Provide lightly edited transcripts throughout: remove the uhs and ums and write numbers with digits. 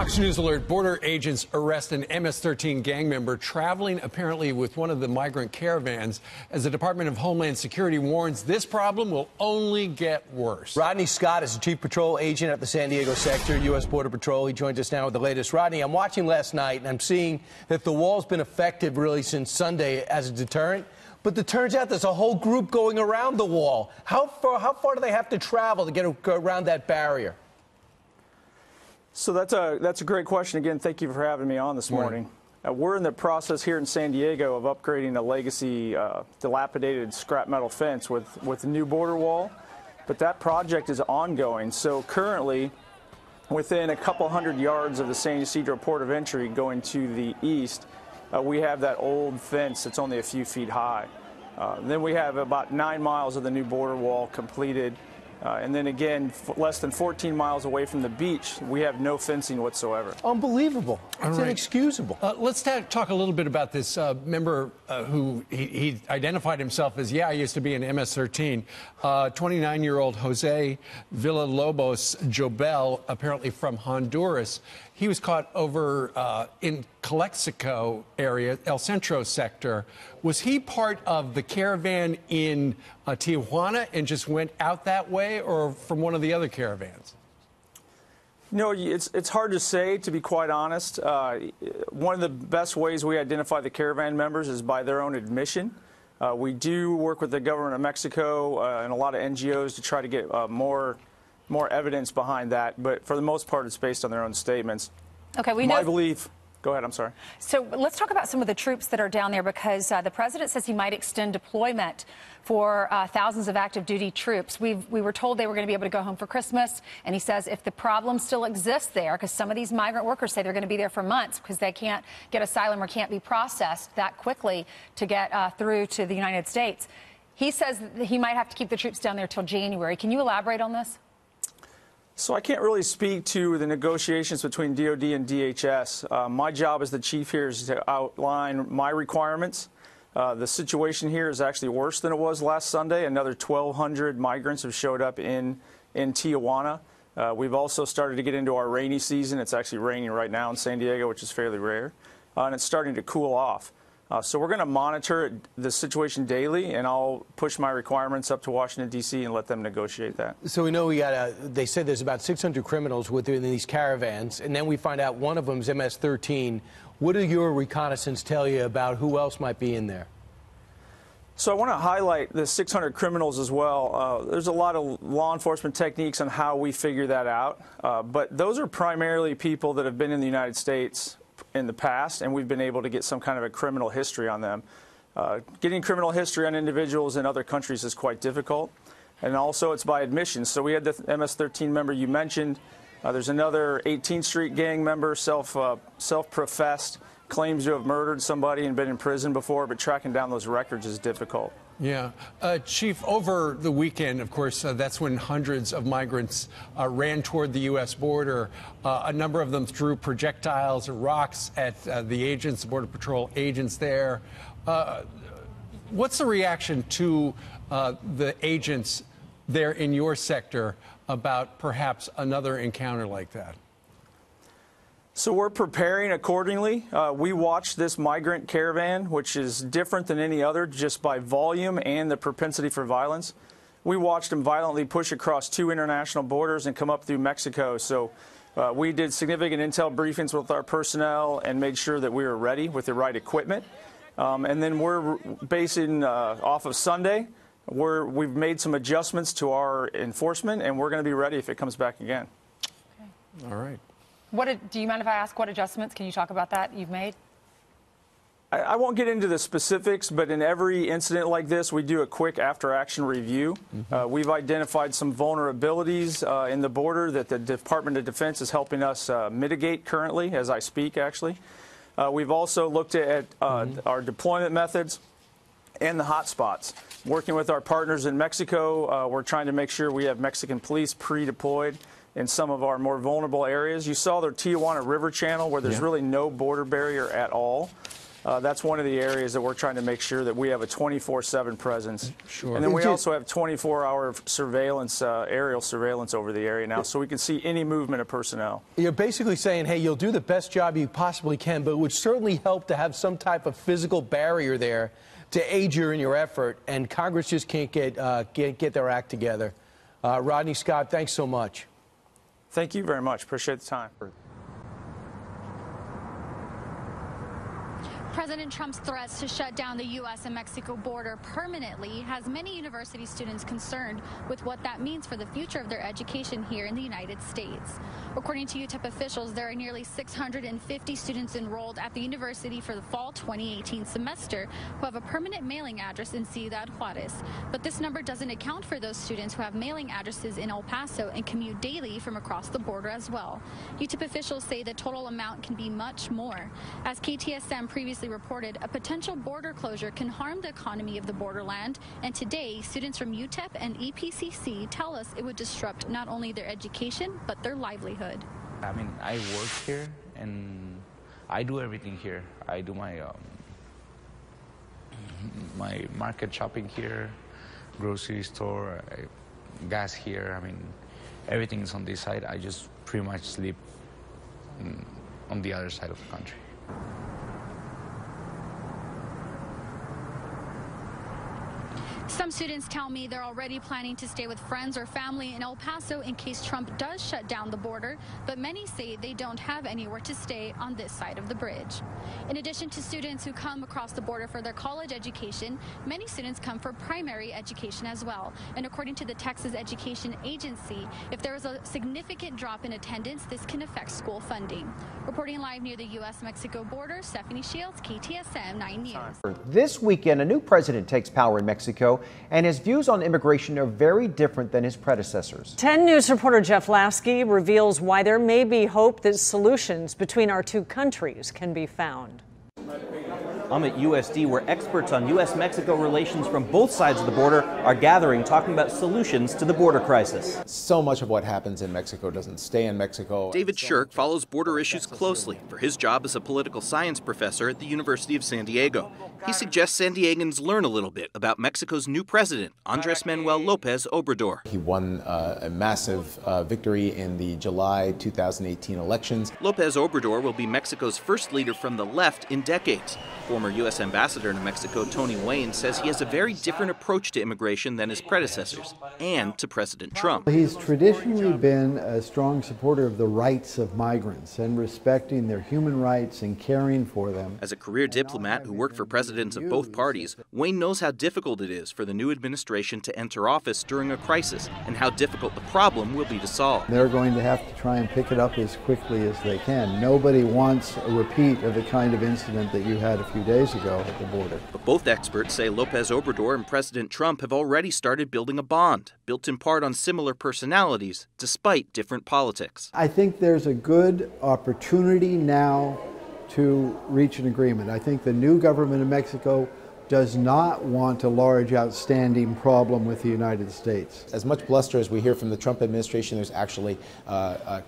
Fox News alert, border agents arrest an MS-13 gang member traveling apparently with one of the migrant caravans as the Department of Homeland Security warns this problem will only get worse. Rodney Scott is the Chief Patrol Agent at the San Diego Sector, U.S. Border Patrol. He joins us now with the latest. Rodney, I'm watching last night and I'm seeing that the wall's been effective really since Sunday as a deterrent. But it turns out there's a whole group going around the wall. How far do they have to travel to get around that barrier? So that's a great question. Again, thank you for having me on this morning. We're in the process here in San Diego of upgrading a legacy dilapidated scrap metal fence with a new border wall. But that project is ongoing. So currently, within a couple hundred yards of the San Ysidro port of entry going to the east, we have that old fence that's only a few feet high. Then we have about 9 miles of the new border wall completed. And then again, less than 14 miles away from the beach, we have no fencing whatsoever. Unbelievable. It's inexcusable. Let's talk a little bit about this member who he identified himself as, I used to be an MS-13. 29-year-old Jose Villalobos Jobel, apparently from Honduras. He was caught over in Calexico area, El Centro sector. Was he part of the caravan in Tijuana and just went out that way, or from one of the other caravans? No, it's hard to say, to be quite honest. One of the best ways we identify the caravan members is by their own admission. We do work with the government of Mexico and a lot of NGOs to try to get more evidence behind that, but for the most part, it's based on their own statements. Okay, we know. My belief. Go ahead, I'm sorry. So let's talk about some of the troops that are down there, because the president says he might extend deployment for thousands of active duty troops. We were told they were going to be able to go home for Christmas, and he says if the problem still exists there, because some of these migrant workers say they're going to be there for months because they can't get asylum or can't be processed that quickly to get through to the United States. He says that he might have to keep the troops down there till January. Can you elaborate on this? So I can't really speak to the negotiations between DOD and DHS. My job as the chief here is to outline my requirements. The situation here is actually worse than it was last Sunday. Another 1,200 migrants have showed up in Tijuana. We've also started to get into our rainy season. It's actually raining right now in San Diego, which is fairly rare, and it's starting to cool off. So we're going to monitor the situation daily, and I'll push my requirements up to Washington, D.C. and let them negotiate that. So we know they said there's about 600 criminals within these caravans, and then we find out one of them is MS-13. What do your reconnaissance tell you about who else might be in there? So I want to highlight the 600 criminals as well. There's a lot of law enforcement techniques on how we figure that out, but those are primarily people that have been in the United States in the past, and we've been able to get some kind of a criminal history on them. Getting criminal history on individuals in other countries is quite difficult, and also it's by admission. So we had the MS-13 member you mentioned. There's another 18th Street gang member, self-professed, claims to have murdered somebody and been in prison before, but tracking down those records is difficult. Yeah. Chief, over the weekend, of course, that's when hundreds of migrants ran toward the U.S. border. A number of them threw projectiles or rocks at the agents, the Border Patrol agents there. What's the reaction to the agents there in your sector about perhaps another encounter like that? So we're preparing accordingly. We watched this migrant caravan, which is different than any other just by volume and the propensity for violence. We watched them violently push across 2 international borders and come up through Mexico. So we did significant intel briefings with our personnel and made sure that we were ready with the right equipment. And then we're basing off of Sunday. We've made some adjustments to our enforcement, and we're going to be ready if it comes back again. Okay. All right. Do you mind if I ask what adjustments? Can you talk about that you've made? I won't get into the specifics, but in every incident like this, we do a quick after-action review. We've identified some vulnerabilities in the border that the Department of Defense is helping us mitigate currently, as I speak, actually. We've also looked at our deployment methods and the hot spots. Working with our partners in Mexico, we're trying to make sure we have Mexican police pre-deployed in some of our more vulnerable areas. You saw the Tijuana River Channel, where there's really no border barrier at all. That's one of the areas that we're trying to make sure that we have a 24/7 presence. Sure. And then we also have 24-hour surveillance, aerial surveillance over the area now, so we can see any movement of personnel. You're basically saying, hey, you'll do the best job you possibly can, but it would certainly help to have some type of physical barrier there to aid you in your effort, and Congress just can't get their act together. Rodney Scott, thanks so much. Thank you very much. Appreciate the time. President Trump's threats to shut down the U.S. and Mexico border permanently has many university students concerned with what that means for the future of their education here in the United States. According to UTEP officials, there are nearly 650 students enrolled at the university for the fall 2018 semester who have a permanent mailing address in Ciudad Juarez. But this number doesn't account for those students who have mailing addresses in El Paso and commute daily from across the border as well. UTEP officials say the total amount can be much more. As KTSM previously reported, a potential border closure can harm the economy of the borderland, and today students from UTEP and EPCC tell us it would disrupt not only their education but their livelihood. I mean, I work here and I do everything here. I do my my market shopping here, grocery store, gas here. I mean, everything is on this side. I just pretty much sleep on the other side of the country. Some students tell me they're already planning to stay with friends or family in El Paso in case Trump does shut down the border, but many say they don't have anywhere to stay on this side of the bridge. In addition to students who come across the border for their college education, many students come for primary education as well. And according to the Texas Education Agency, if there is a significant drop in attendance, this can affect school funding. Reporting live near the U.S.-Mexico border, Stephanie Shields, KTSM 9 News. This weekend, a new president takes power in Mexico, and his views on immigration are very different than his predecessors. 10 News reporter Jeff Lasky reveals why there may be hope that solutions between our two countries can be found. I'm at USD, where experts on U.S.-Mexico relations from both sides of the border are gathering, talking about solutions to the border crisis. So much of what happens in Mexico doesn't stay in Mexico. David Shirk follows border issues closely for his job as a political science professor at the University of San Diego. He suggests San Diegans learn a little bit about Mexico's new president, Andrés Manuel López Obrador. He won a massive victory in the July 2018 elections. López Obrador will be Mexico's first leader from the left in decades. Former U.S. Ambassador to Mexico, Tony Wayne, says he has a very different approach to immigration than his predecessors and to President Trump. He's traditionally been a strong supporter of the rights of migrants and respecting their human rights and caring for them. As a career diplomat who worked for presidents of both parties, Wayne knows how difficult it is for the new administration to enter office during a crisis and how difficult the problem will be to solve. They're going to have to try and pick it up as quickly as they can. Nobody wants a repeat of the kind of incident that you had a few days ago at the border. But both experts say López Obrador and President Trump have already started building a bond, built in part on similar personalities, despite different politics. I think there's a good opportunity now to reach an agreement. I think the new government of Mexico does not want a large outstanding problem with the United States. As much bluster as we hear from the Trump administration, there's actually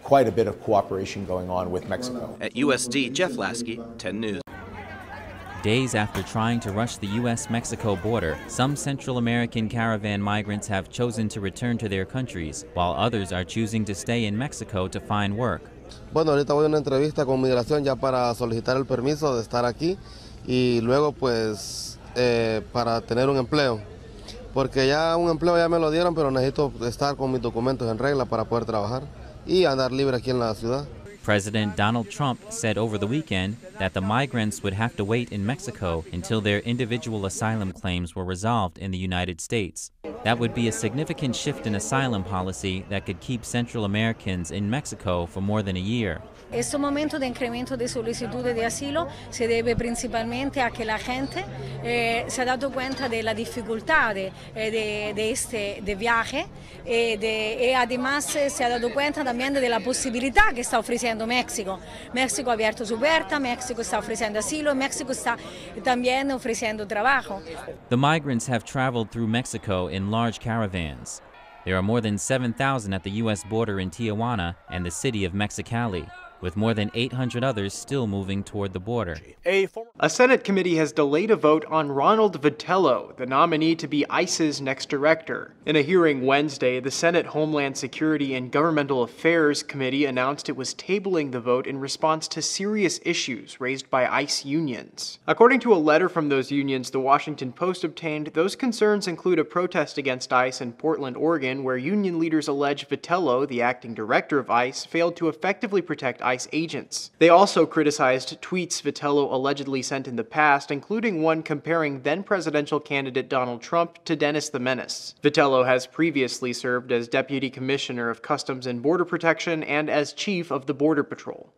quite a bit of cooperation going on with Mexico. At USD, Jeff Lasky, 10 News. Days after trying to rush the U.S.-Mexico border, some Central American caravan migrants have chosen to return to their countries, while others are choosing to stay in Mexico to find work. Bueno, ahorita voy a una entrevista con migración ya para solicitar el permiso de estar aquí y luego pues para tener un empleo. Porque ya un empleo ya me lo dieron, pero necesito estar con mis documentos en regla para poder trabajar y andar libre aquí en la ciudad. President Donald Trump said over the weekend that the migrants would have to wait in Mexico until their individual asylum claims were resolved in the United States. That would be a significant shift in asylum policy that could keep Central Americans in Mexico for more than a year. Este momento de incremento de solicitudes de asilo se debe principalmente a que la gente se ha dado cuenta de la dificultad de viaje y además se ha dado cuenta también de la posibilidad que está ofreciendo México. México ha abierto su puerta, México está ofreciendo asilo, México está también ofreciendo trabajo. The migrants have traveled through Mexico in large caravans. There are more than 7,000 at the U.S. border in Tijuana and the city of Mexicali. with more than 800 others still moving toward the border. A Senate committee has delayed a vote on Ronald Vitello, the nominee to be ICE's next director. In a hearing Wednesday, the Senate Homeland Security and Governmental Affairs Committee announced it was tabling the vote in response to serious issues raised by ICE unions. According to a letter from those unions the Washington Post obtained, those concerns include a protest against ICE in Portland, Oregon, where union leaders allege Vitello, the acting director of ICE, failed to effectively protect ICE agents. They also criticized tweets Vitello allegedly sent in the past, including one comparing then-presidential candidate Donald Trump to Dennis the Menace. Vitello has previously served as Deputy Commissioner of Customs and Border Protection and as Chief of the Border Patrol.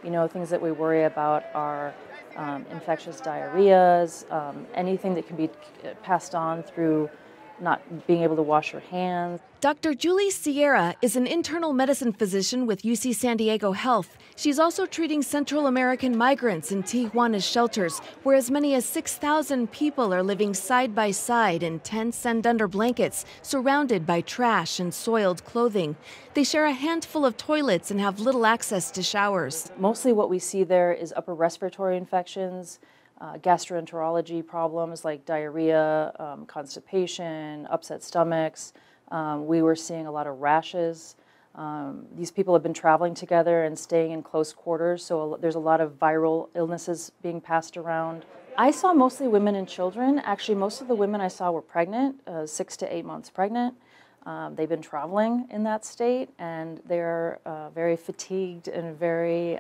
You know, things that we worry about are infectious diarrheas, anything that can be passed on through not being able to wash your hands. Dr. Julie Sierra is an internal medicine physician with UC San Diego Health. She's also treating Central American migrants in Tijuana's shelters, where as many as 6,000 people are living side by side in tents and under blankets, surrounded by trash and soiled clothing. They share a handful of toilets and have little access to showers. Mostly what we see there is upper respiratory infections, gastroenterology problems like diarrhea, constipation, upset stomachs. We were seeing a lot of rashes. These people have been traveling together and staying in close quarters, so there's a lot of viral illnesses being passed around. I saw mostly women and children. Actually, most of the women I saw were pregnant, 6 to 8 months pregnant. They've been traveling in that state, and they're very fatigued and very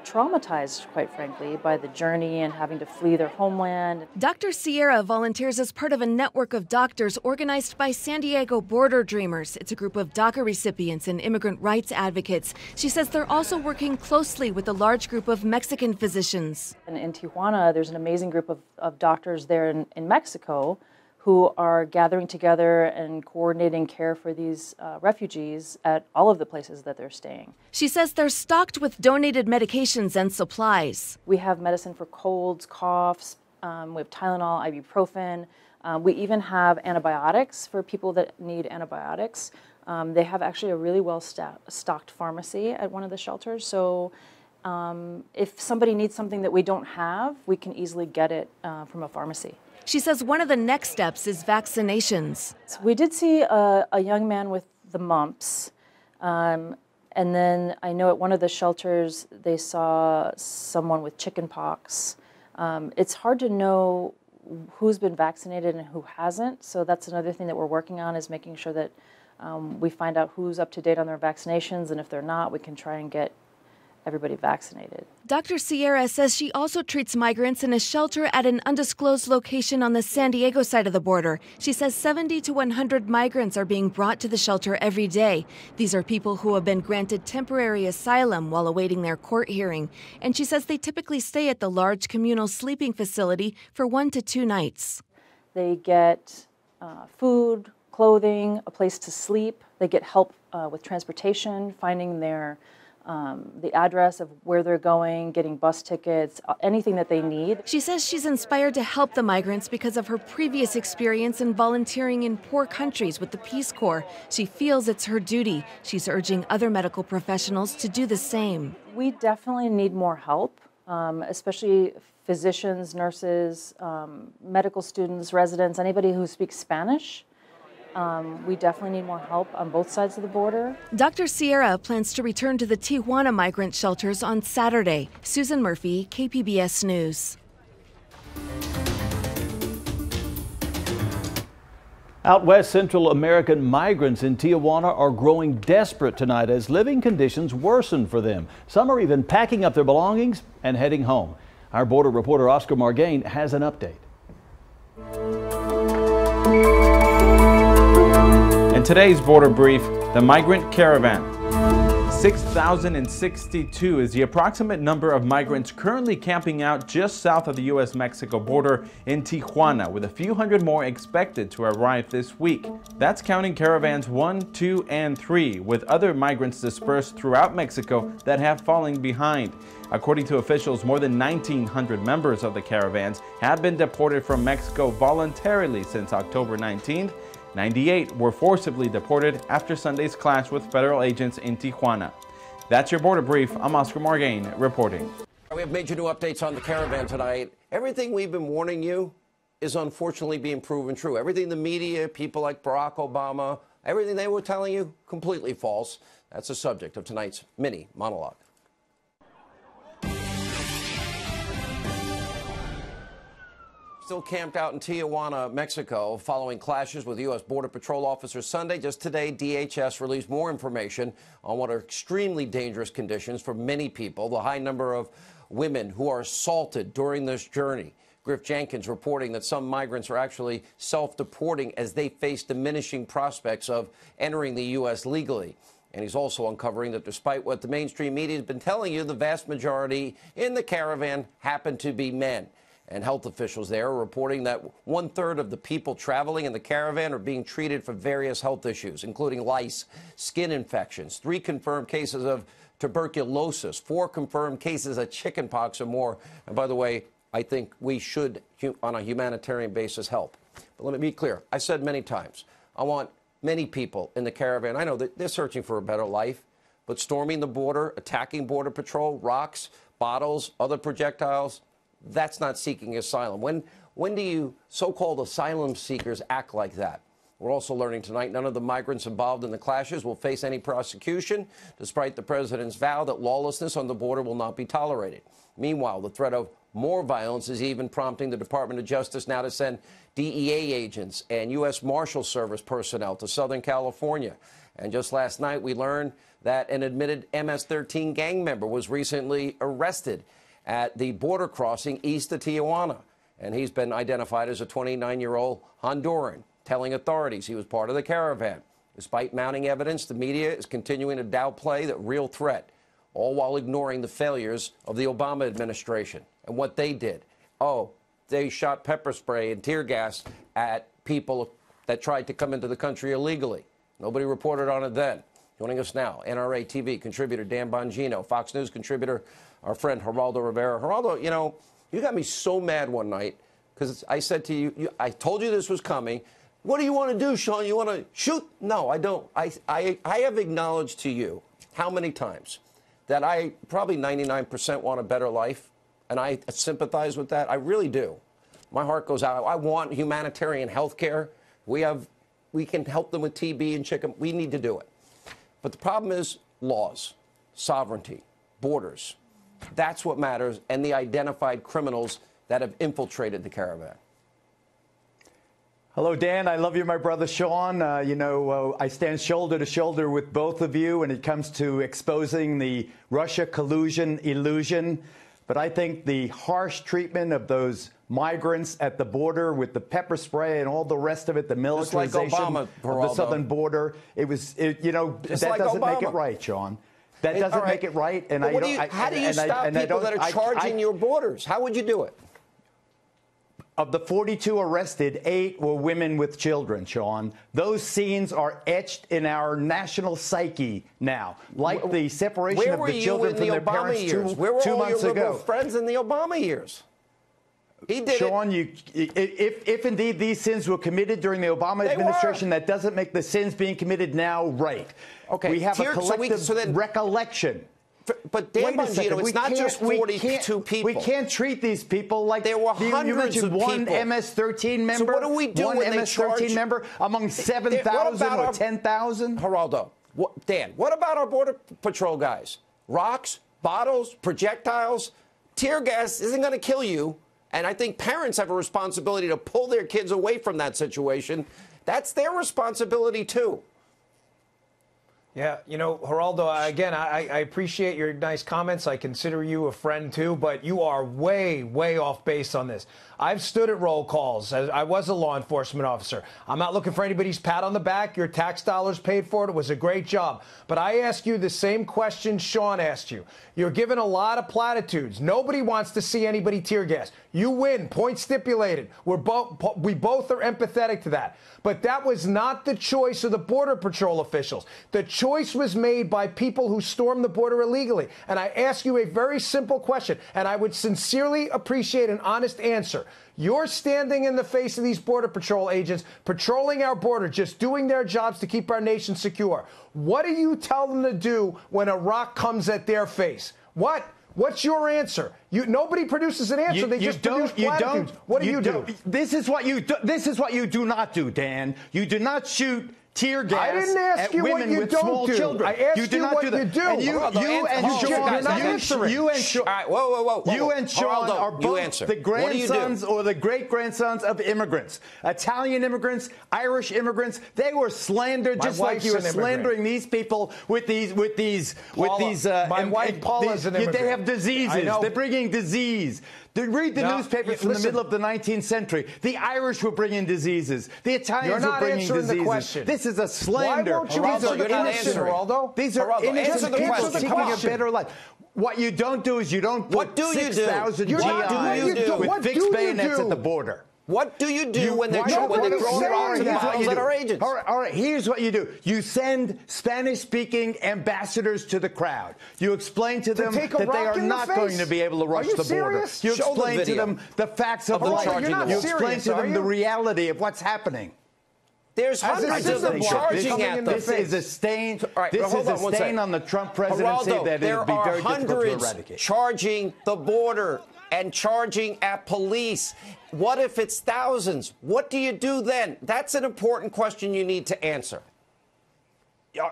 traumatized, quite frankly, by the journey and having to flee their homeland. Dr. Sierra volunteers as part of a network of doctors organized by San Diego Border Dreamers. It's a group of DACA recipients and immigrant rights advocates. She says they're also working closely with a large group of Mexican physicians. In Tijuana, there's an amazing group of doctors there in Mexico who are gathering together and coordinating care for these refugees at all of the places that they're staying. She says they're stocked with donated medications and supplies. We have medicine for colds, coughs, we have Tylenol, ibuprofen. We even have antibiotics for people that need antibiotics. They have actually a really well-stocked pharmacy at one of the shelters, so if somebody needs something that we don't have, we can easily get it from a pharmacy. She says one of the next steps is vaccinations. So we did see a young man with the mumps, and then I know at one of the shelters they saw someone with chicken pox. It's hard to know who's been vaccinated and who hasn't, so that's another thing that we're working on, is making sure that we find out who's up to date on their vaccinations, and if they're not, we can try and get everybody vaccinated. Dr. Sierra says she also treats migrants in a shelter at an undisclosed location on the San Diego side of the border. She says 70 to 100 migrants are being brought to the shelter every day. These are people who have been granted temporary asylum while awaiting their court hearing. And she says they typically stay at the large communal sleeping facility for 1 to 2 nights. They get food, clothing, a place to sleep. They get help with transportation, finding the address of where they're going, getting bus tickets, anything that they need. She says she's inspired to help the migrants because of her previous experience in volunteering in poor countries with the Peace Corps. She feels it's her duty. She's urging other medical professionals to do the same. We definitely need more help, especially physicians, nurses, medical students, residents, anybody who speaks Spanish. We definitely need more help on both sides of the border. Dr. Sierra plans to return to the Tijuana migrant shelters on Saturday. Susan Murphy, KPBS News. Out west, Central American migrants in Tijuana are growing desperate tonight as living conditions worsen for them. Some are even packing up their belongings and heading home. Our border reporter Oscar Margain has an update. In today's border brief, the Migrant Caravan. 6,062 is the approximate number of migrants currently camping out just south of the U.S.-Mexico border in Tijuana, with a few hundred more expected to arrive this week. That's counting caravans 1, 2, and 3, with other migrants dispersed throughout Mexico that have fallen behind. According to officials, more than 1,900 members of the caravans have been deported from Mexico voluntarily since October 19th. 98 were forcibly deported after Sunday's clash with federal agents in Tijuana. That's your Border Brief. I'm Oscar Morgaine reporting. We have major new updates on the caravan tonight. Everything we've been warning you is unfortunately being proven true. Everything the media, people like Barack Obama, everything they were telling you, completely false. That's the subject of tonight's mini monologue. Still camped out in Tijuana, Mexico, following clashes with U.S. Border Patrol officers Sunday. Just today, DHS released more information on what are extremely dangerous conditions for many people. The high number of women who are assaulted during this journey. Griff Jenkins reporting that some migrants are actually self-deporting as they face diminishing prospects of entering the U.S. legally. And he's also uncovering that despite what the mainstream media has been telling you, the vast majority in the caravan happen to be men. And health officials there are reporting that 1/3 of the people traveling in the caravan are being treated for various health issues, including lice, skin infections, 3 confirmed cases of tuberculosis, 4 confirmed cases of chickenpox and more. And by the way, I think we should, on a humanitarian basis, help. But let me be clear. I said many times, I want many people in the caravan. I know that they're searching for a better life, but storming the border, attacking Border Patrol, rocks, bottles, other projectiles, that's not seeking asylum. When do you so-called asylum seekers act like that? We're also learning tonight none of the migrants involved in the clashes will face any prosecution, despite the president's vow that lawlessness on the border will not be tolerated. Meanwhile, the threat of more violence is even prompting the Department of Justice now to send DEA agents and U.S. Marshal Service personnel to Southern California. And just last night, we learned that an admitted MS-13 gang member was recently arrested at the border crossing east of Tijuana. And he's been identified as a 29-year-old Honduran, telling authorities he was part of the caravan. Despite mounting evidence, the media is continuing to downplay the real threat, all while ignoring the failures of the Obama administration and what they did. Oh, they shot pepper spray and tear gas at people that tried to come into the country illegally. Nobody reported on it then. Joining us now, NRA TV contributor Dan Bongino, Fox News contributor, our friend Geraldo Rivera. Geraldo, you know, you got me so mad one night because I said to you, I told you this was coming. What do you want to do, Sean? You want to shoot? No, I don't. I have acknowledged to you how many times that I probably 99% want a better life, and I sympathize with that. I really do. My heart goes out. I want humanitarian health care. We can help them with TB and chicken. We need to do it. But the problem is laws, sovereignty, borders. That's what matters, and the identified criminals that have infiltrated the caravan. Hello, Dan. I love you, my brother Sean. I stand shoulder to shoulder with both of you when it comes to exposing the Russia collusion illusion. But I think the harsh treatment of those migrants at the border with the pepper spray and all the rest of it, the militarization Obama, of the southern border, that doesn't make it right, Sean. That doesn't make it right. And how do you stop people that are charging your borders? How would you do it? Of the 42 arrested, 8 were women with children, Sean. Those scenes are etched in our national psyche now, like the separation of the children from their parents 2 months ago. Where were all your liberal friends in the Obama years? He did Sean, if indeed these sins were committed during the Obama administration, that doesn't make the sins being committed now right. Okay, we have a collective recollection. But Dan Bongino, it's not just 42 people. We can't treat these people like there were hundreds of people. One MS-13 member. So what do we do one when MS-13 member among 7,000 or 10,000? Geraldo, Dan, what about our Border Patrol guys? Rocks, bottles, projectiles, tear gas isn't going to kill you. And I think parents have a responsibility to pull their kids away from that situation. That's their responsibility, too. Yeah, Geraldo, again, I appreciate your nice comments. I consider you a friend, too, but you are way, way off base on this. I've stood at roll calls. I was a law enforcement officer. I'm not looking for anybody's pat on the back. Your tax dollars paid for it. It was a great job. But I ask you the same question Sean asked you. You're given a lot of platitudes. Nobody wants to see anybody tear gas. You win. Point stipulated. We both are empathetic to that. But that was not the choice of the Border Patrol officials. The choice choice was made by people who stormed the border illegally. And I ask you a very simple question, and I would sincerely appreciate an honest answer. You're standing in the face of these Border Patrol agents, patrolling our border, just doing their jobs to keep our nation secure. What do you tell them to do when a rock comes at their face? What? What's your answer? Nobody produces an answer. They just produce platitudes. What do you do? This is what you do. This is what you do not do, Dan. You do not shoot tear gas I didn't ask at you women what you with don't small do. children. I asked you do you not what do that. you do. And you and Sean, you and Sean, all right, whoa. You and Sean are both the grandsons or the great-grandsons of immigrants. Italian immigrants, Irish immigrants. They were slandered just like you were slandering these people with these. My wife Paula's an immigrant. They have diseases. They're bringing disease. Read the newspapers from the middle of the 19th century. The Irish were bringing diseases. The Italians were bringing diseases. The question. This is a slander. Why won't you answer the question, Geraldo? These are innocent people seeking a better life. What you don't do is you don't put 6,000 GIs with fixed bayonets at the border. What do you do when they're throwing rocks and bottles at our agents? All right, here's what you do. You send Spanish-speaking ambassadors to the crowd. You explain to them that they are not going to be able to rush the border. You explain to them the facts of life. You explain to them the reality of what's happening. There's hundreds of them charging at them. This is a stain. This is a stain on the Trump presidency that it would be very difficult to eradicate. Charging the border and charging at police. What if it's thousands? What do you do then? That's an important question you need to answer.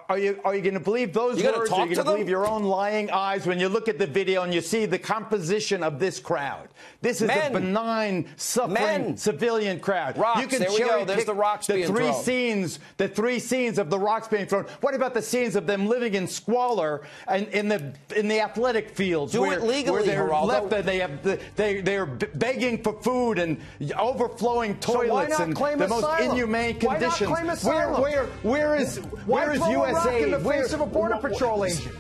Are you going to believe those words? Are you going to believe your own lying eyes when you look at the video and you see the composition of this crowd? This is a benign, suffering civilian crowd. Rocks. You can There we go. cherry There's pick the rocks being thrown. The three scenes of the rocks being thrown. What about the scenes of them living in squalor and in the athletic fields? Do it legally, where they're Geraldo. left. They're begging for food and overflowing toilets and the most inhumane conditions. Why not claim asylum? Where is USA in the face of a Border Patrol agent?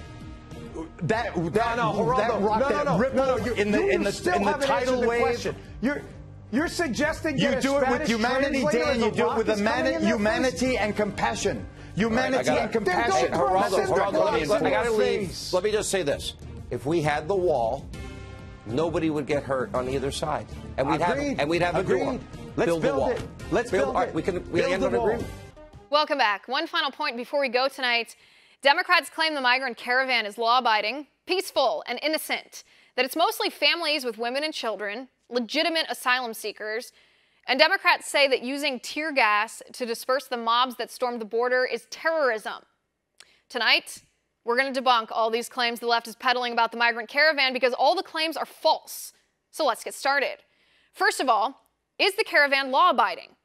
That rock ripped in the tidal wave. You're suggesting you do it with humanity, Dan. You do it with humanity and compassion. Humanity and compassion. Geraldo, I got to leave. Let me just say this: if we had the wall, nobody would get hurt on either side, and we'd have a door. Let's build it. Let's build it. We can end an agreement. Welcome back. One final point before we go tonight. Democrats claim the Migrant Caravan is law-abiding, peaceful, and innocent, that it's mostly families with women and children, legitimate asylum seekers, and Democrats say that using tear gas to disperse the mobs that stormed the border is terrorism. Tonight, we're going to debunk all these claims the left is peddling about the Migrant Caravan because all the claims are false. So let's get started. First of all, is the caravan law-abiding?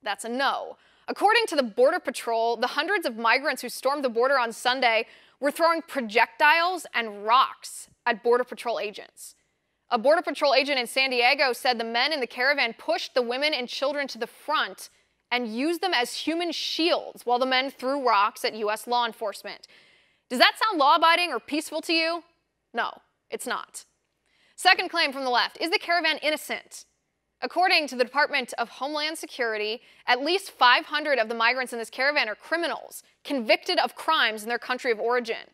That's a no. According to the Border Patrol, the hundreds of migrants who stormed the border on Sunday were throwing projectiles and rocks at Border Patrol agents. A Border Patrol agent in San Diego said the men in the caravan pushed the women and children to the front and used them as human shields while the men threw rocks at U.S. law enforcement. Does that sound law-abiding or peaceful to you? No, it's not. Second claim from the left, is the caravan innocent? According to the Department of Homeland Security, at least 500 of the migrants in this caravan are criminals, convicted of crimes in their country of origin.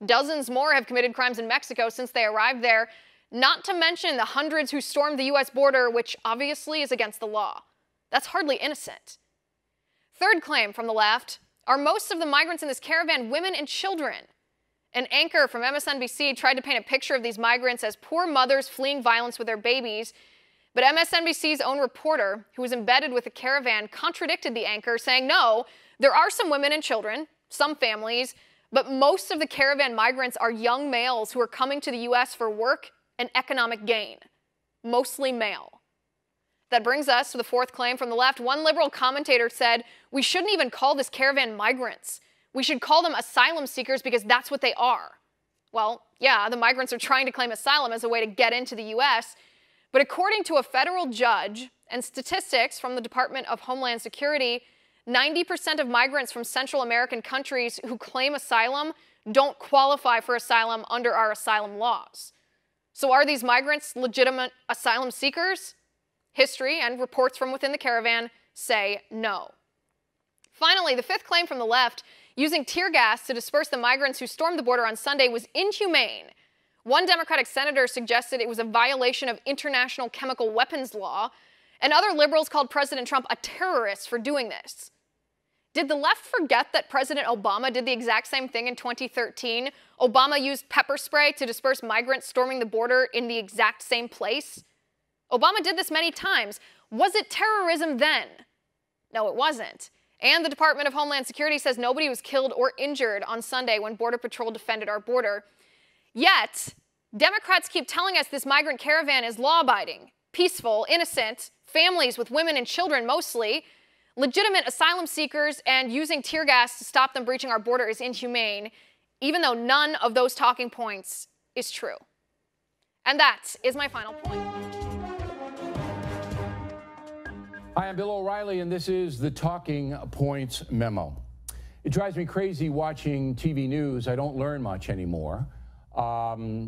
Dozens more have committed crimes in Mexico since they arrived there, not to mention the hundreds who stormed the U.S. border, which obviously is against the law. That's hardly innocent. Third claim from the left, are most of the migrants in this caravan women and children? An anchor from MSNBC tried to paint a picture of these migrants as poor mothers fleeing violence with their babies, but MSNBC's own reporter, who was embedded with the caravan, contradicted the anchor, saying, no, there are some women and children, some families, but most of the caravan migrants are young males who are coming to the U.S. for work and economic gain, mostly male. That brings us to the fourth claim from the left. One liberal commentator said, we shouldn't even call this caravan migrants. We should call them asylum seekers because that's what they are. Well, yeah, the migrants are trying to claim asylum as a way to get into the U.S., but according to a federal judge and statistics from the Department of Homeland Security, 90% of migrants from Central American countries who claim asylum don't qualify for asylum under our asylum laws. So are these migrants legitimate asylum seekers? History and reports from within the caravan say no. Finally, the fifth claim from the left, using tear gas to disperse the migrants who stormed the border on Sunday, was inhumane. One Democratic senator suggested it was a violation of international chemical weapons law, and other liberals called President Trump a terrorist for doing this. Did the left forget that President Obama did the exact same thing in 2013? Obama used pepper spray to disperse migrants storming the border in the exact same place? Obama did this many times. Was it terrorism then? No, it wasn't. And the Department of Homeland Security says nobody was killed or injured on Sunday when Border Patrol defended our border. Yet, Democrats keep telling us this migrant caravan is law-abiding, peaceful, innocent, families with women and children mostly, legitimate asylum seekers, and using tear gas to stop them breaching our border is inhumane, even though none of those talking points is true. And that is my final point. Hi, I'm Bill O'Reilly, and this is the Talking Points Memo. It drives me crazy watching TV news. I don't learn much anymore.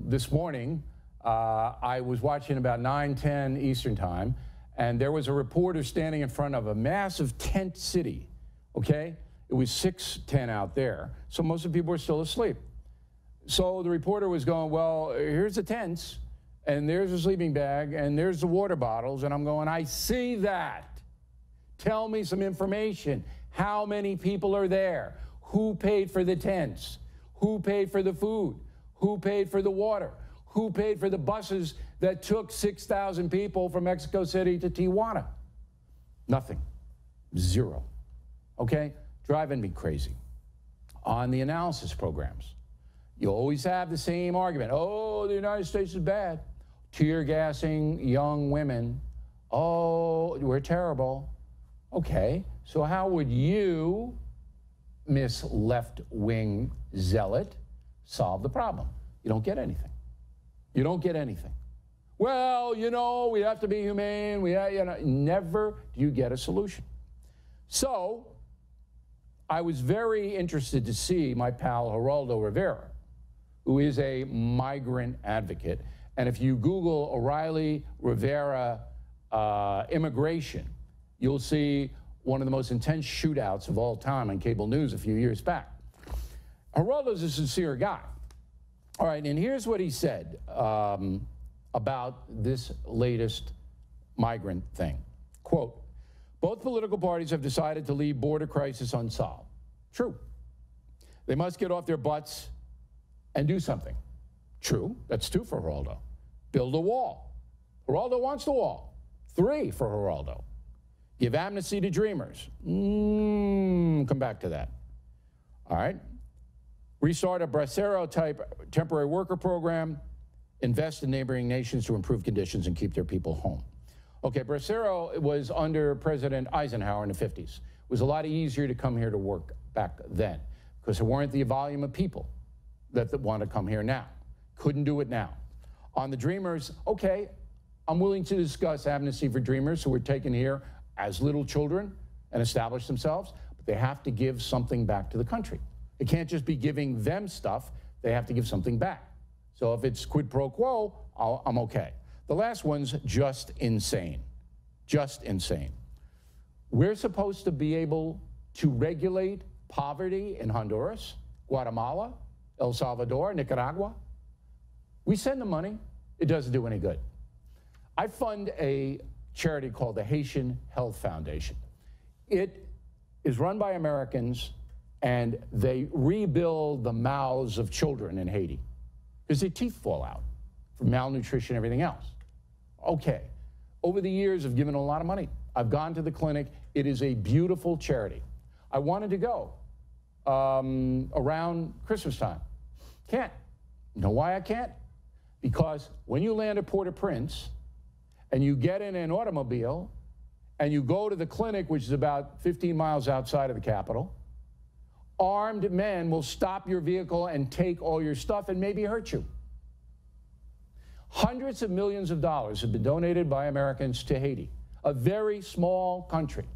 This morning, I was watching about 9:10 Eastern Time, and there was a reporter standing in front of a massive tent city, okay? It was 6:10 out there, so most of the people were still asleep. So the reporter was going, well, here's the tents, and there's a sleeping bag, and there's the water bottles, and I'm going, I see that. Tell me some information. How many people are there? Who paid for the tents? Who paid for the food? Who paid for the water? Who paid for the buses that took 6,000 people from Mexico City to Tijuana? Nothing. Zero. Okay? Driving me crazy. On the analysis programs, you always have the same argument. Oh, the United States is bad. Tear gassing young women. Oh, we're terrible. Okay, so how would you, Miss Left-Wing Zealot, solve the problem? You don't get anything. You don't get anything. Well, you know, we have to be humane. Never do you get a solution. So I was very interested to see my pal Geraldo Rivera, who is a migrant advocate. And if you Google O'Reilly Rivera immigration, you'll see one of the most intense shootouts of all time on cable news a few years back. Geraldo's a sincere guy. All right, and here's what he said about this latest migrant thing. Quote, both political parties have decided to leave border crisis unsolved. True. They must get off their butts and do something. True. That's two for Geraldo. Build a wall. Geraldo wants the wall. 3 for Geraldo. Give amnesty to dreamers. Come back to that. All right. Restart a Bracero-type temporary worker program. Invest in neighboring nations to improve conditions and keep their people home. Okay, Bracero was under President Eisenhower in the 50s. It was a lot easier to come here to work back then because there weren't the volume of people that want to come here now. Couldn't do it now. On the dreamers, okay, I'm willing to discuss amnesty for dreamers who were taken here as little children and establish themselves, but they have to give something back to the country. It can't just be giving them stuff. They have to give something back. So if it's quid pro quo, I'm okay. The last one's just insane. Just insane. We're supposed to be able to regulate poverty in Honduras, Guatemala, El Salvador, Nicaragua. We send the money. It doesn't do any good. I fund a charity called the Haitian Health Foundation. It is run by Americans, and they rebuild the mouths of children in Haiti because their teeth fall out from malnutrition and everything else. Okay, over the years, I've given a lot of money. I've gone to the clinic. It is a beautiful charity. I wanted to go around Christmas time. Can't. You know why I can't? Because when you land at Port-au-Prince and you get in an automobile and you go to the clinic, which is about 15 miles outside of the capital, armed men will stop your vehicle and take all your stuff and maybe hurt you. Hundreds of millions of dollars have been donated by Americans to Haiti, a very small country.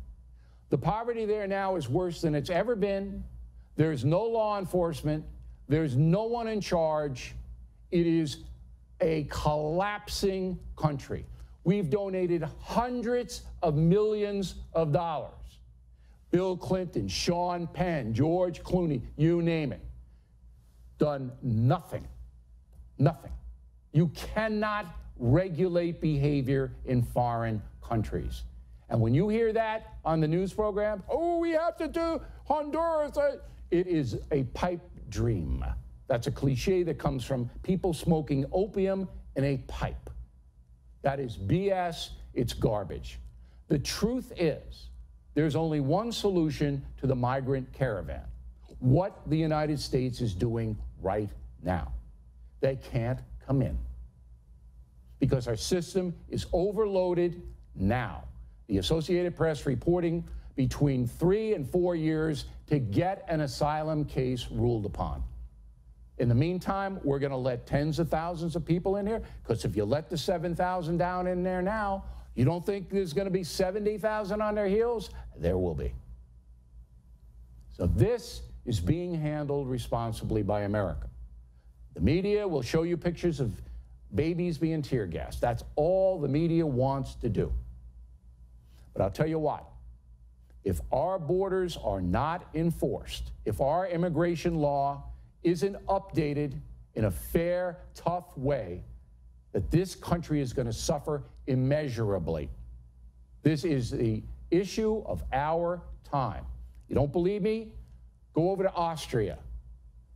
The poverty there now is worse than it's ever been. There's no law enforcement. There's no one in charge. It is a collapsing country. We've donated hundreds of millions of dollars. Bill Clinton, Sean Penn, George Clooney, you name it. Done nothing. Nothing. You cannot regulate behavior in foreign countries. And when you hear that on the news program, oh, we have to do Honduras, it is a pipe dream. That's a cliche that comes from people smoking opium in a pipe. That is BS, it's garbage. The truth is, there's only one solution to the migrant caravan. What the United States is doing right now. They can't come in because our system is overloaded now. The Associated Press reporting between 3 and 4 years to get an asylum case ruled upon. In the meantime, we're going to let tens of thousands of people in here, because if you let the 7,000 down in there now, you don't think there's going to be 70,000 on their heels? There will be. So this is being handled responsibly by America. The media will show you pictures of babies being tear gassed. That's all the media wants to do. But I'll tell you what, if our borders are not enforced, if our immigration law isn't updated in a fair, tough way, that this country is going to suffer immeasurably. This is the issue of our time. You don't believe me? Go over to Austria.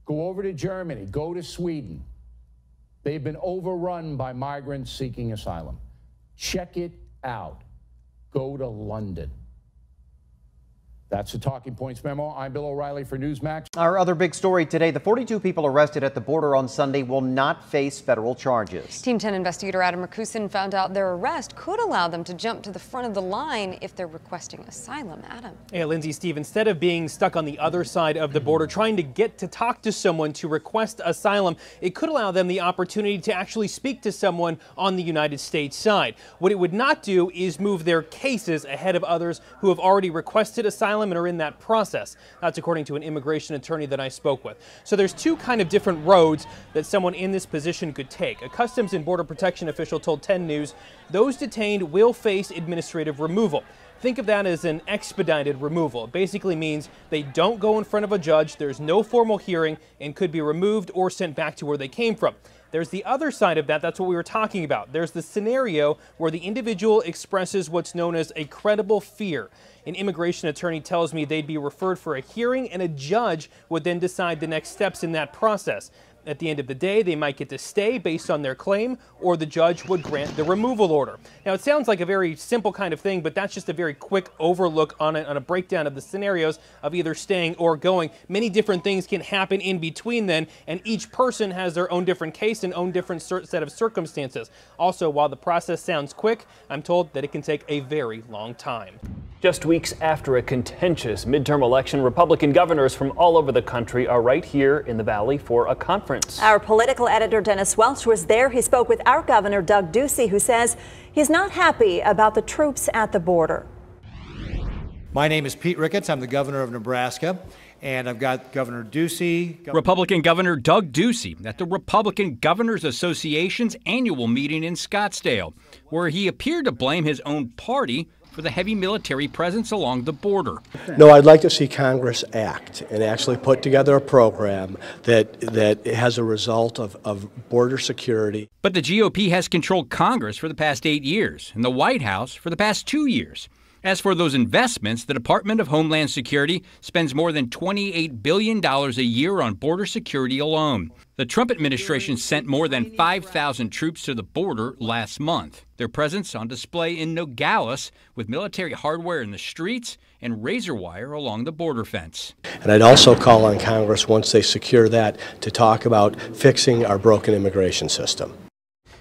Go over to Germany. Go to Sweden. They've been overrun by migrants seeking asylum. Check it out. Go to London. That's the Talking Points memo. I'm Bill O'Reilly for Newsmax. Our other big story today, the 42 people arrested at the border on Sunday will not face federal charges. Team 10 investigator Adam Rakusin found out their arrest could allow them to jump to the front of the line if they're requesting asylum. Adam. Yeah, Lindsay, Steve, instead of being stuck on the other side of the border trying to get to talk to someone to request asylum, it could allow them the opportunity to actually speak to someone on the United States side. What it would not do is move their cases ahead of others who have already requested asylum and are in that process. That's according to an immigration attorney that I spoke with. So there's two kind of different roads that someone in this position could take. A Customs and Border Protection official told 10 News those detained will face administrative removal. Think of that as an expedited removal. It basically means they don't go in front of a judge, there's no formal hearing, and could be removed or sent back to where they came from. There's the other side of that, that's what we were talking about. There's the scenario where the individual expresses what's known as a credible fear. An immigration attorney tells me they'd be referred for a hearing and a judge would then decide the next steps in that process. At the end of the day, they might get to stay based on their claim, or the judge would grant the removal order. Now, it sounds like a very simple kind of thing, but that's just a very quick overlook on a breakdown of the scenarios of either staying or going. Many different things can happen in between then, and each person has their own different case and own different set of circumstances. Also, while the process sounds quick, I'm told that it can take a very long time. Just weeks after a contentious midterm election, Republican governors from all over the country are right here in the Valley for a conference. Our political editor Dennis Welch was there. He spoke with our governor Doug Ducey, who says he's not happy about the troops at the border. My name is Pete Ricketts. I'm the governor of Nebraska. And I've got Governor Ducey. Republican Governor Doug Ducey at the Republican Governors Association's annual meeting in Scottsdale, where he appeared to blame his own party for the heavy military presence along the border. No, I'd like to see Congress act and actually put together a program that has a result of border security. But the GOP has controlled Congress for the past 8 years and the White House for the past 2 years. As for those investments, the Department of Homeland Security spends more than $28 billion a year on border security alone. The Trump administration sent more than 5,000 troops to the border last month. Their presence on display in Nogales, with military hardware in the streets and razor wire along the border fence. And I'd also call on Congress, once they secure that, to talk about fixing our broken immigration system.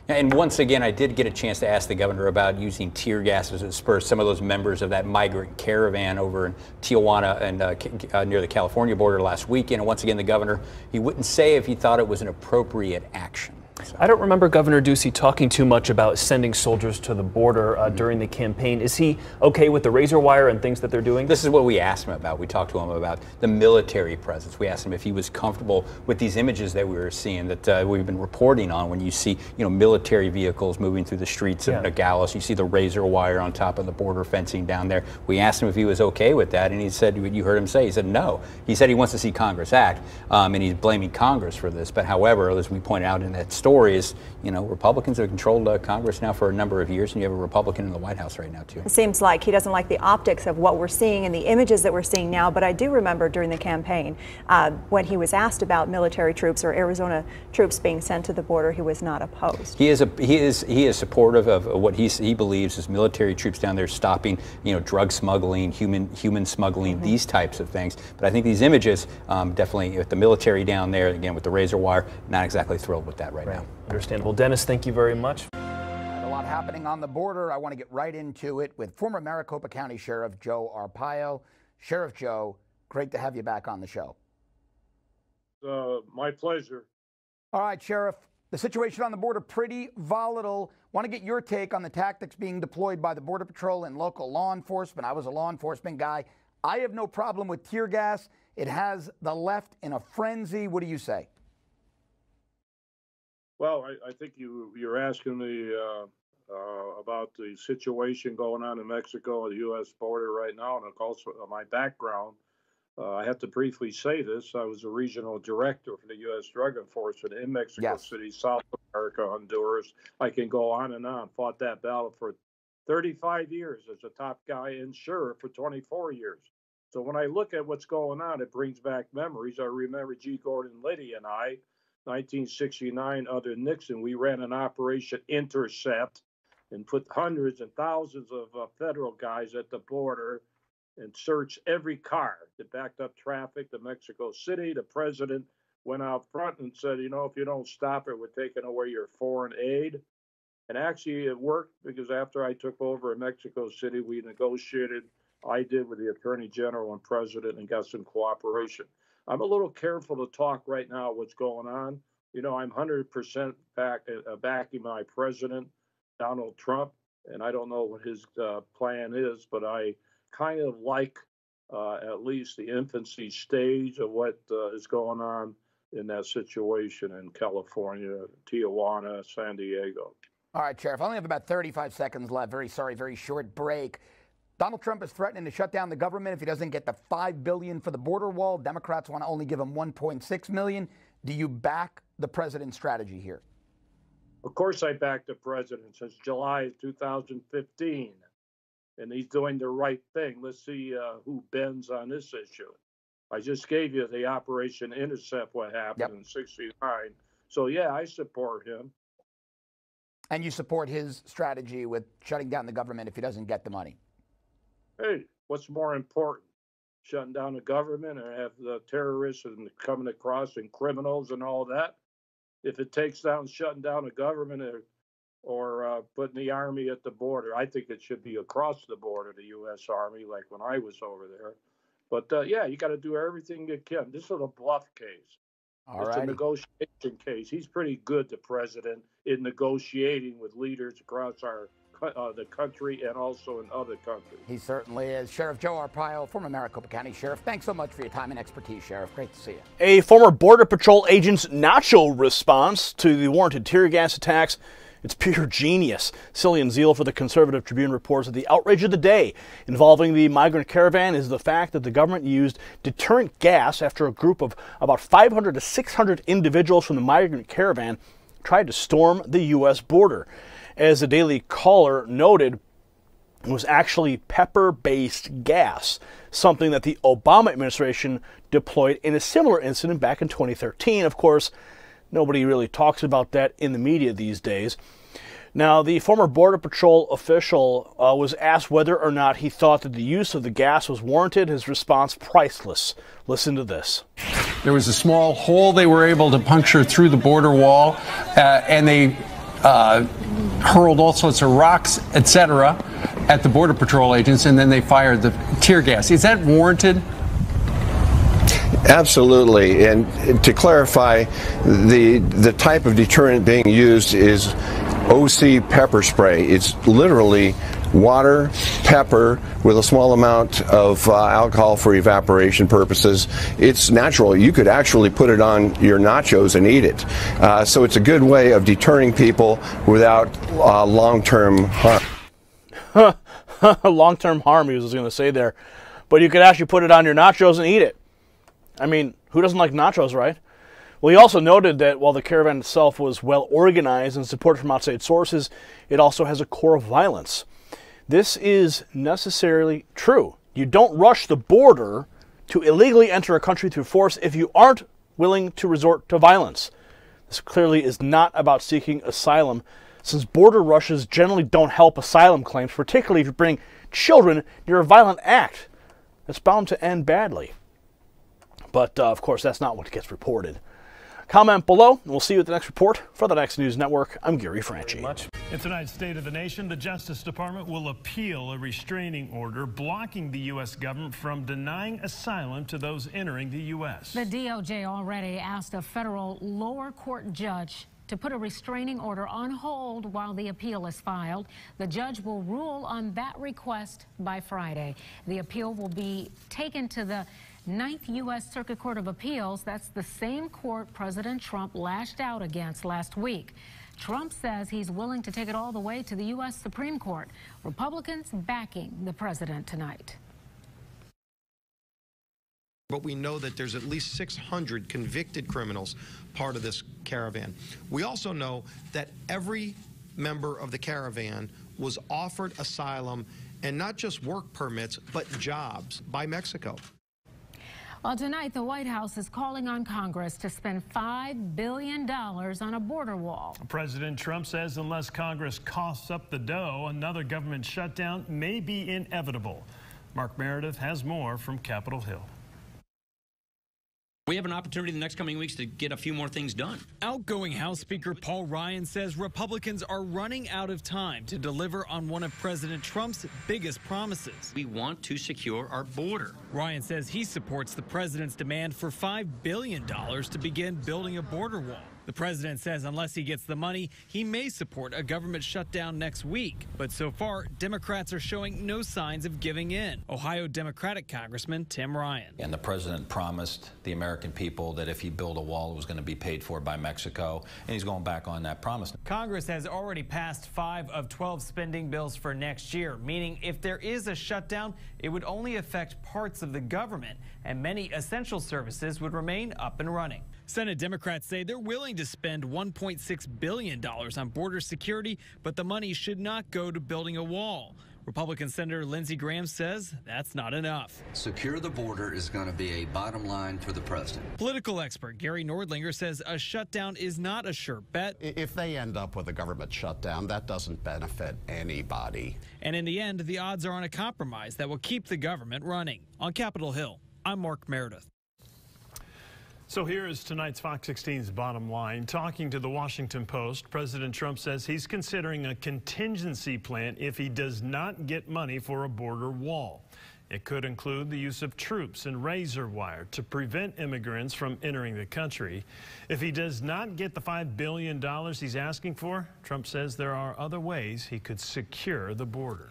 And once again, I did get a chance to ask the governor about using tear gas to disperse some of those members of that migrant caravan over in Tijuana and near the California border last weekend. And once again, the governor, he wouldn't say if he thought it was an appropriate action. I don't remember Governor Ducey talking too much about sending soldiers to the border during the campaign. Is he okay with the razor wire and things that they're doing? This is what we asked him about. We talked to him about the military presence. We asked him if he was comfortable with these images that we were seeing, that we've been reporting on, when you see, military vehicles moving through the streets of Nogales. You see the razor wire on top of the border fencing down there. We asked him if he was okay with that, and he said, you heard him say, he said no. He said he wants to see Congress act, and he's blaming Congress for this. But however, as we pointed out in that story, is, Republicans have controlled Congress now for a number of years, and you have a Republican in the White House right now, too. It seems like he doesn't like the optics of what we're seeing and the images that we're seeing now, but I do remember during the campaign when he was asked about military troops or Arizona troops being sent to the border, he was not opposed. He is supportive of what he believes is military troops down there stopping, drug smuggling, human smuggling, these types of things. But I think these images, definitely with the military down there, again with the razor wire, not exactly thrilled with that right now. Understandable. Dennis, thank you very much. A lot happening on the border. I want to get right into it with former Maricopa County Sheriff Joe Arpaio. Sheriff Joe, great to have you back on the show. My pleasure. All right, Sheriff, the situation on the border pretty volatile. Want to get your take on the tactics being deployed by the Border Patrol and local law enforcement. I was a law enforcement guy. I have no problem with tear gas. It has the left in a frenzy. What do you say? Well, I think you're asking me about the situation going on in Mexico, the U.S. border right now, and also my background. I have to briefly say this. I was a regional director for the U.S. Drug Enforcement in Mexico City, South America, Honduras. I can go on and on. Fought that battle for 35 years as a top guy and sheriff for 24 years. So when I look at what's going on, it brings back memories. I remember G. Gordon Liddy and I, 1969 under Nixon, we ran an Operation Intercept and put hundreds and thousands of federal guys at the border and searched every car that backed up traffic to Mexico City. The president went out front and said, if you don't stop it, we're taking away your foreign aid. And actually it worked, because after I took over in Mexico City, we negotiated, I did, with the Attorney General and President, and got some cooperation. I'm a little careful to talk right now what's going on. I'm 100% backing my president, Donald Trump, and I don't know what his plan is, but I kind of like at least the infancy stage of what is going on in that situation in California, Tijuana, San Diego. All right, Sheriff, I only have about 35 seconds left. Very sorry, very short break. Donald Trump is threatening to shut down the government if he doesn't get the $5 billion for the border wall. Democrats want to only give him $1.6 million. Do you back the president's strategy here? Of course I back the president since July of 2015, and he's doing the right thing. Let's see who bends on this issue. I just gave you the Operation Intercept, what happened in 69. So, yeah, I support him. And you support his strategy with shutting down the government if he doesn't get the money? Hey, what's more important? Shutting down the government or have the terrorists and coming across and criminals and all that? If it takes down shutting down the government or putting the army at the border, I think it should be across the border, the U.S. Army, like when I was over there. But, yeah, you got to do everything you can. This is a bluff case. It's a negotiation case. He's pretty good, the president, in negotiating with leaders across the country and also in other countries. He certainly is. Sheriff Joe Arpaio, former Maricopa County Sheriff, thanks so much for your time and expertise, Sheriff. Great to see you. A former Border Patrol agent's nacho response to the warranted tear gas attacks. It's pure genius. Cillian Zeal for the Conservative Tribune reports that the outrage of the day involving the Migrant Caravan is the fact that the government used deterrent gas after a group of about 500 to 600 individuals from the Migrant Caravan tried to storm the U.S. border. As the Daily Caller noted, it was actually pepper-based gas, something that the Obama administration deployed in a similar incident back in 2013. Of course, nobody really talks about that in the media these days. Now, the former Border Patrol official was asked whether or not he thought that the use of the gas was warranted. His response, priceless. Listen to this. There was a small hole they were able to puncture through the border wall, and they hurled all sorts of rocks, etc., at the Border Patrol agents, and then they fired the tear gas. Is that warranted? Absolutely, and to clarify, the type of deterrent being used is OC pepper spray. It's literally water, pepper, with a small amount of alcohol for evaporation purposes. It's natural. You could actually put it on your nachos and eat it. So it's a good way of deterring people without long-term harm. Long-term harm, he was going to say there. But you could actually put it on your nachos and eat it. I mean, who doesn't like nachos, right? Well, he also noted that while the caravan itself was well organized and supported from outside sources, it also has a core of violence. This is necessarily true. You don't rush the border to illegally enter a country through force if you aren't willing to resort to violence. This clearly is not about seeking asylum, since border rushes generally don't help asylum claims, particularly if you bring children near a violent act that's bound to end badly. But, of course, that's not what gets reported. Comment below, and we'll see you at the next report. For the Next News Network, I'm Gary Franchi. In tonight's State of the Nation, the Justice Department will appeal a restraining order blocking the U.S. government from denying asylum to those entering the U.S. The DOJ already asked a federal lower court judge to put a restraining order on hold while the appeal is filed. The judge will rule on that request by Friday. The appeal will be taken to the 9th U.S. Circuit Court of Appeals. That's the same court President Trump lashed out against last week. Trump says he's willing to take it all the way to the U.S. Supreme Court. Republicans backing the president tonight. But we know that there's at least 600 convicted criminals part of this caravan. We also know that every member of the caravan was offered asylum and not just work permits, but jobs by Mexico. Well, tonight, the White House is calling on Congress to spend $5 billion on a border wall. President Trump says unless Congress coughs up the dough, another government shutdown may be inevitable. Mark Meredith has more from Capitol Hill. We have an opportunity in the next coming weeks to get a few more things done. Outgoing House Speaker Paul Ryan says Republicans are running out of time to deliver on one of President Trump's biggest promises. We want to secure our border. Ryan says he supports the president's demand for $5 billion to begin building a border wall. The president says unless he gets the money, he may support a government shutdown next week. But so far, Democrats are showing no signs of giving in. Ohio Democratic Congressman Tim Ryan. And the president promised the American people that if he built a wall, it was going to be paid for by Mexico. And he's going back on that promise. Congress has already passed 5 of 12 spending bills for next year, meaning if there is a shutdown, it would only affect parts of the government, and many essential services would remain up and running. Senate Democrats say they're willing to spend $1.6 billion on border security, but the money should not go to building a wall. Republican Senator Lindsey Graham says that's not enough. Secure the border is going to be a bottom line for the president. Political expert Gary Nordlinger says a shutdown is not a sure bet. If they end up with a government shutdown, that doesn't benefit anybody. And in the end, the odds are on a compromise that will keep the government running. On Capitol Hill, I'm Mark Meredith. So here is tonight's Fox 16's Bottom Line. Talking to the Washington Post, President Trump says he's considering a contingency plan if he does not get money for a border wall. It could include the use of troops and razor wire to prevent immigrants from entering the country. If he does not get the $5 billion he's asking for, Trump says there are other ways he could secure the border.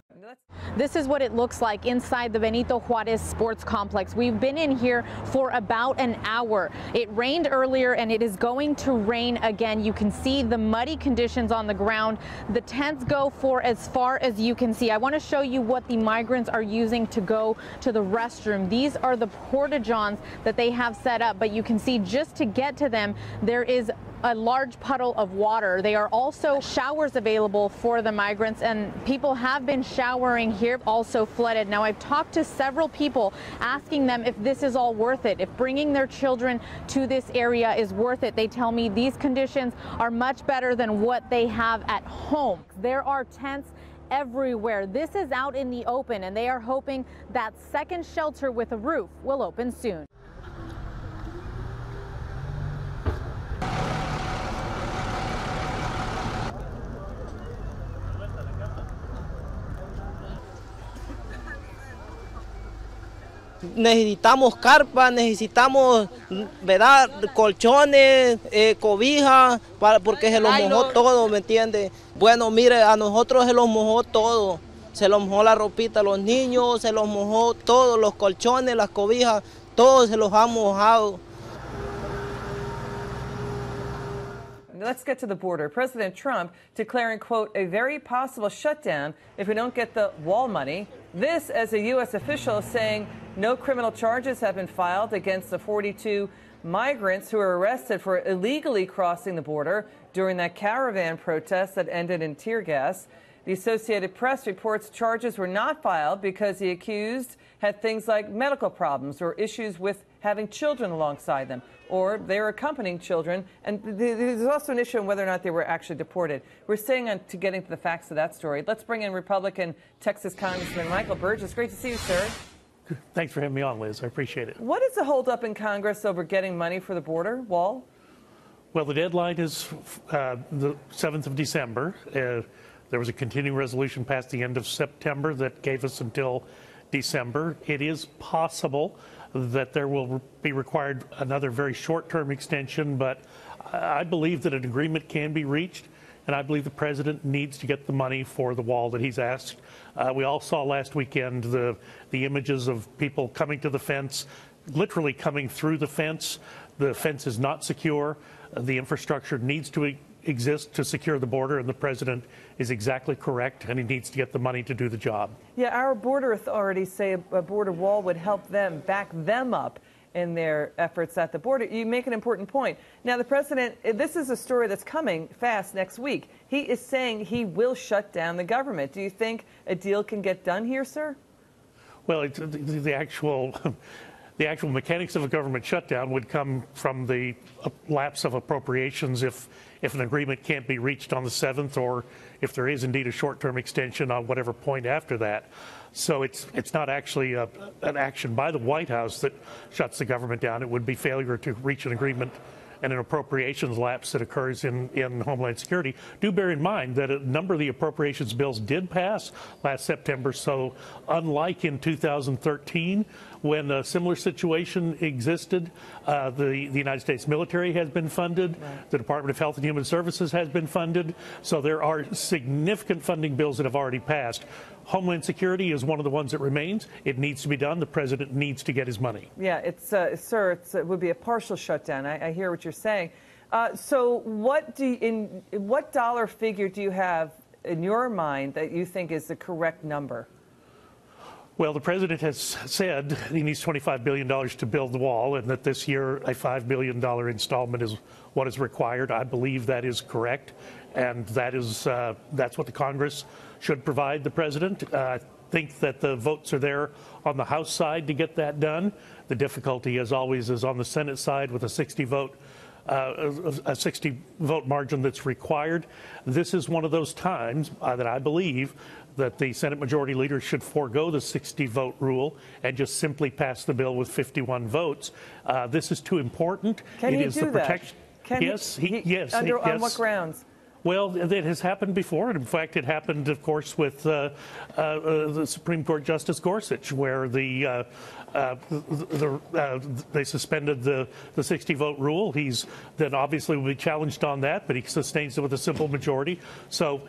This is what it looks like inside the Benito Juarez Sports Complex. We've been in here for about an hour. It rained earlier and it is going to rain again. You can see the muddy conditions on the ground. The tents go for as far as you can see. I want to show you what the migrants are using to go to the restroom. These are the porta-johns that they have set up, but you can see just to get to them, there is a large puddle of water. There are also showers available for the migrants, and people have been showering here, also flooded. Now, I've talked to several people asking them if this is all worth it, if bringing their children to this area is worth it. They tell me these conditions are much better than what they have at home. There are tents everywhere. This is out in the open, and they are hoping that second shelter with a roof will open soon. necesitamos carpas, necesitamos, ¿verdad?, colchones, cobijas, porque se los mojó todo, ¿me entiende? Bueno, mire, a nosotros se los mojó todo. Se los mojó la ropita a los niños, se los mojó todos los colchones, las cobijas, todos se los ha mojado. Let's get to the border. President Trump declaring, quote, a very possible shutdown if we don't get the wall money. This as a U.S. official saying no criminal charges have been filed against the 42 migrants who were arrested for illegally crossing the border during that caravan protest that ended in tear gas. The Associated Press reports charges were not filed because the accused had things like medical problems or issues with having children alongside them, or they were accompanying children. And there's also an issue on whether or not they were actually deported. We're staying on to getting to the facts of that story. Let's bring in Republican Texas Congressman Michael Burgess. Great to see you, sir. Thanks for having me on, Liz. I appreciate it. What is the holdup in Congress over getting money for the border wall? Well, the deadline is the 7th of December. There was a continuing resolution passed the end of September that gave us until December. It is possible that there will be required another very short-term extension, but I believe that an agreement can be reached, and I believe the president needs to get the money for the wall that he's asked. We all saw last weekend the images of people coming to the fence, literally coming through the fence. The fence is not secure. The infrastructure needs to exist to secure the border, and the president is exactly correct, and he needs to get the money to do the job. Yeah, our border authorities say a border wall would help them, back them up in their efforts at the border. You make an important point. Now, the president, this is a story that's coming fast next week. He is saying he will shut down the government. Do you think a deal can get done here, sir? Well, the actual mechanics of a government shutdown would come from the lapse of appropriations if an agreement can't be reached on the 7th, or if there is indeed a short-term extension on whatever point after that. So it's not actually an action by the White House that shuts the government down. It would be failure to reach an agreement and an appropriations lapse that occurs in Homeland Security. Do bear in mind that a number of the appropriations bills did pass last September, so unlike in 2013, when a similar situation existed, the United States military has been funded, right. The Department of Health and Human Services has been funded, so there are significant funding bills that have already passed. Homeland Security is one of the ones that remains. It needs to be done. The president needs to get his money. Yeah, sir, it would be a partial shutdown. I hear what you're saying. So what dollar figure do you have in your mind that you think is the correct number? Well, the president has said he needs $25 billion to build the wall, and that this year a $5 billion installment is what is required. I believe that is correct, and that's what the Congress should provide the president. I think that the votes are there on the House side to get that done. The difficulty, as always, is on the Senate side with a 60-vote margin that's required. This is one of those times that I believe that the Senate Majority Leader should forego the 60-vote rule and just simply pass the bill with 51 votes. This is too important. Can he do that? Yes. On what grounds? Well, it has happened before. In fact, it happened, of course, with the Supreme Court Justice Gorsuch, where they suspended the 60-vote rule. He's then obviously will be challenged on that, but he sustains it with a simple majority. So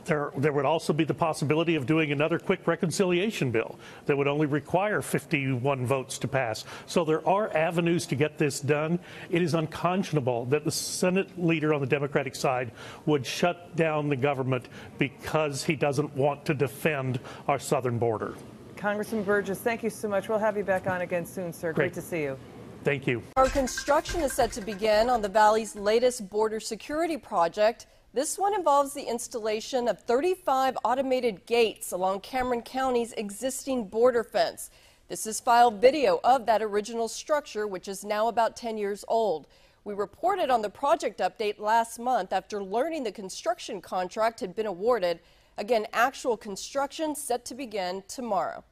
there would also be the possibility of doing another quick reconciliation bill that would only require 51 votes to pass. So there are avenues to get this done. It is unconscionable that the Senate leader on the Democratic side would shut down the government because he doesn't want to defend our southern border. Congressman Burgess, thank you so much. We'll have you back on again soon, sir. Great to see you. Thank you. Our construction is set to begin on the Valley's latest border security project. This one involves the installation of 35 automated gates along Cameron County's existing border fence. This is file video of that original structure, which is now about 10 years old. We reported on the project update last month after learning the construction contract had been awarded. Again, actual construction set to begin tomorrow.